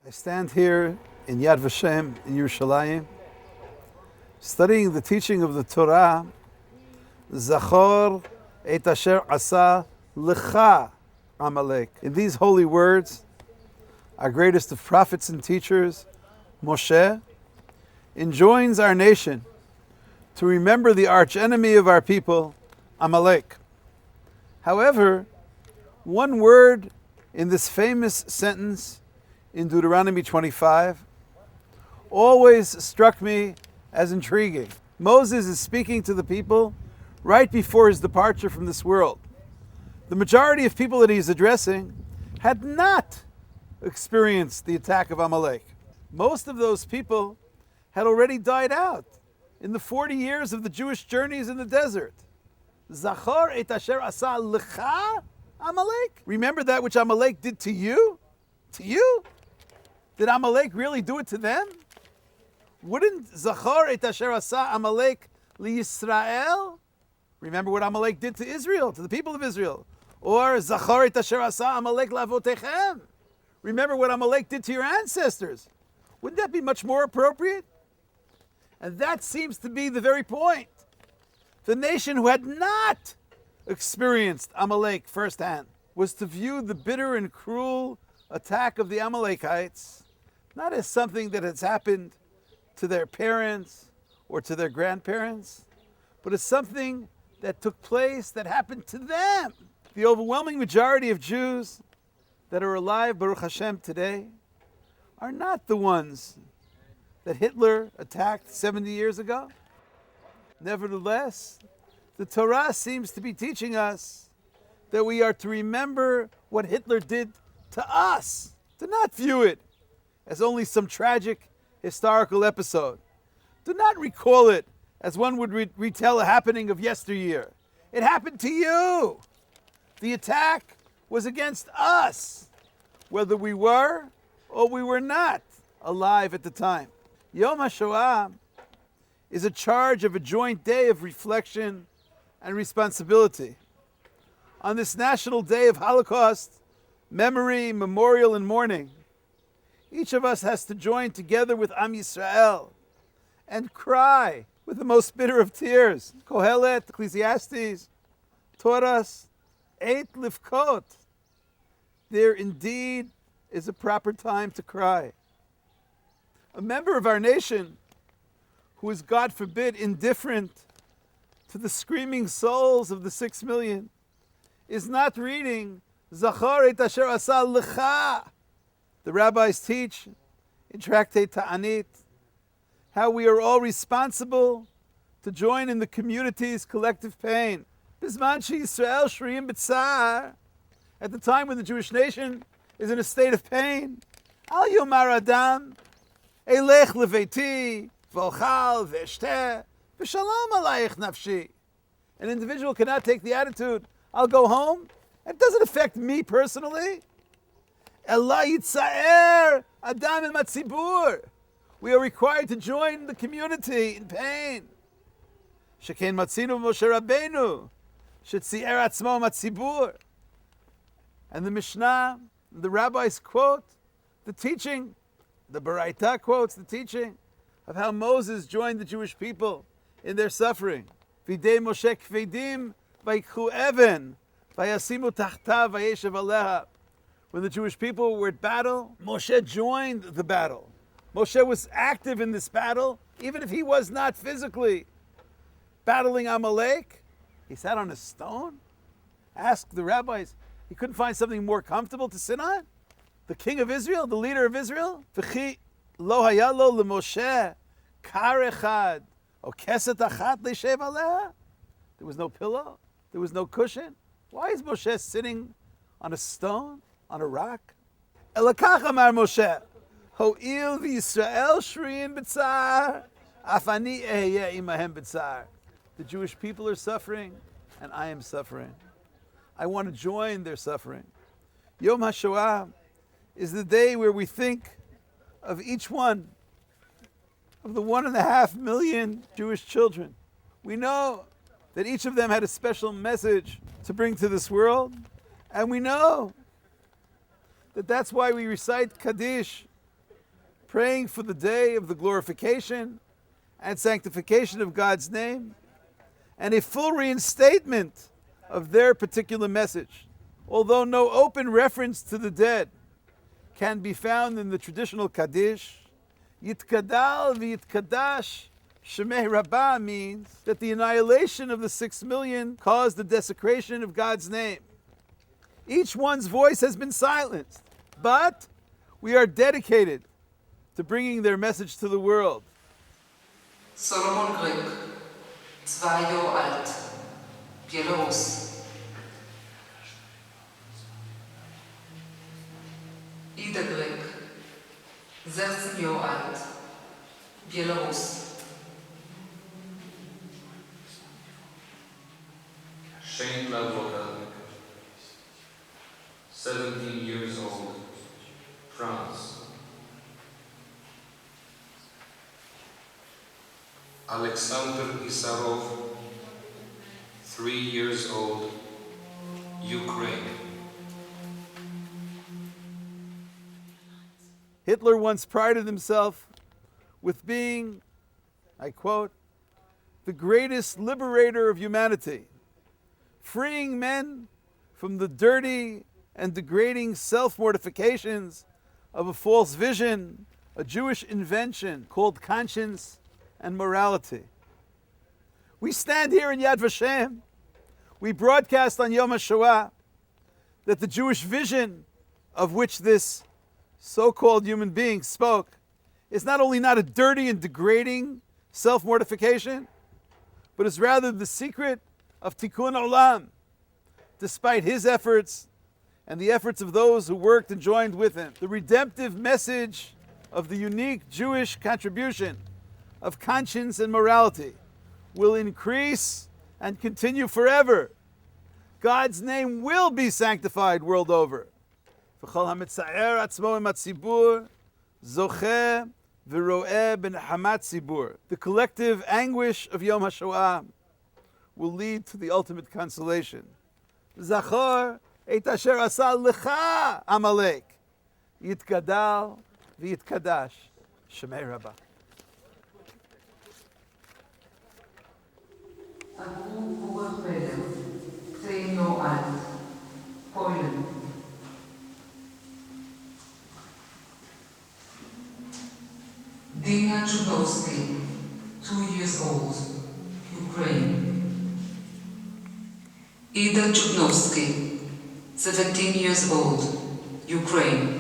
I stand here in Yad Vashem in Jerusalem, studying the teaching of the Torah, Zachor et asher asa lecha Amalek. In these holy words, our greatest of prophets and teachers, Moshe, enjoins our nation to remember the archenemy of our people, Amalek. However, one word in this famous sentence in Deuteronomy 25 always struck me as intriguing. Moses is speaking to the people right before his departure from this world. The majority of people that he's addressing had not experienced the attack of Amalek. Most of those people had already died out in the 40 years of the Jewish journeys in the desert. Zachor et asher asa lecha Amalek? Remember that which Amalek did to you? To you? Did Amalek really do it to them? Wouldn't Zachor et asher asa Amalek li Yisrael? Remember what Amalek did to Israel, to the people of Israel. Or Zachor et asher asa Amalek lavotechem. Remember what Amalek did to your ancestors. Wouldn't that be much more appropriate? And that seems to be the very point. The nation who had not experienced Amalek firsthand was to view the bitter and cruel attack of the Amalekites not as something that has happened to their parents or to their grandparents, but as something that took place, that happened to them. The overwhelming majority of Jews that are alive, Baruch Hashem, today, are not the ones that Hitler attacked 70 years ago. Nevertheless, the Torah seems to be teaching us that we are to remember what Hitler did to us, to not view it as only some tragic historical episode. Do not recall it as one would retell a happening of yesteryear. It happened to you. The attack was against us, whether we were or we were not alive at the time. Yom HaShoah is a charge of a joint day of reflection and responsibility. On this National Day of Holocaust, memory, memorial, and mourning, each of us has to join together with Am Yisrael and cry with the most bitter of tears. Kohelet, Ecclesiastes, taught us, Eit Livkot. There indeed is a proper time to cry. A member of our nation who is, God forbid, indifferent to the screaming souls of the 6 million is not reading Zachor et asher asa lecha. The rabbis teach in Tractate Ta'anit how we are all responsible to join in the community's collective pain. Bisman sheYisrael shriim b'tzar, at the time when the Jewish nation is in a state of pain, Al yomar adam elech leveiti v'ochal v'eshteh v'shalom alayich nafshi. An individual cannot take the attitude, I'll go home. It doesn't affect me personally. Ela yitzaer adam im hatzibur. We are required to join the community in pain. Sheken matzinu Moshe Rabbeinu shetzier atzmo matzibur. And the Mishnah, the rabbis quote the teaching, the Baraita quotes the teaching of how Moses joined the Jewish people in their suffering. Videi Moshe kvedim vayikhu even vayasimu tachtav vayeshev aleha. When the Jewish people were at battle, Moshe joined the battle. Moshe was active in this battle, even if he was not physically battling Amalek. He sat on a stone. Asked the rabbis, he couldn't find something more comfortable to sit on? The king of Israel, the leader of Israel? V'chi lo hayalo leMoshe kar echad o keset achat leishev aleha. There was no pillow. There was no cushion. Why is Moshe sitting on a stone, on a rock? Elakach amar Moshe, ho'il v'Yisrael shriim b'tzar, afani ehyeh imahem b'tzar. The Jewish people are suffering, and I am suffering. I want to join their suffering. Yom HaShoah is the day where we think of each one of the 1.5 million Jewish children. We know that each of them had a special message to bring to this world, and we know that that's why we recite Kaddish praying for the day of the glorification and sanctification of God's name, and a full reinstatement of their particular message. Although no open reference to the dead can be found in the traditional Kaddish, Yitkadal v'yitkadash Shemei Rabbah means that the annihilation of the 6 million caused the desecration of God's name. Each one's voice has been silenced, but we are dedicated to bringing their message to the world. Solomon Grek, 2 Jahre alt, Belarus. Ida Grek, 16 Jahre alt, Belarus. Shane Lavota, 17 years old, France. Alexander Isarov, 3 years old, Ukraine. Hitler once prided himself with being, I quote, the greatest liberator of humanity, freeing men from the dirty and degrading self-mortifications of a false vision, a Jewish invention called conscience and morality. We stand here in Yad Vashem. We broadcast on Yom HaShoah that the Jewish vision of which this so-called human being spoke is not only not a dirty and degrading self-mortification, but is rather the secret of Tikkun Olam, despite his efforts and the efforts of those who worked and joined with him. The redemptive message of the unique Jewish contribution of conscience and morality will increase and continue forever. God's name will be sanctified world over. The collective anguish of Yom HaShoah will lead to the ultimate consolation. Zachor et asher asa lecha Amalek, yitgadal v'yitkadash Shemei Rabbah. Poland. Dina Czubowski, 2 years old, Ukraine. Ida Czubnowski, 17 years old, Ukraine.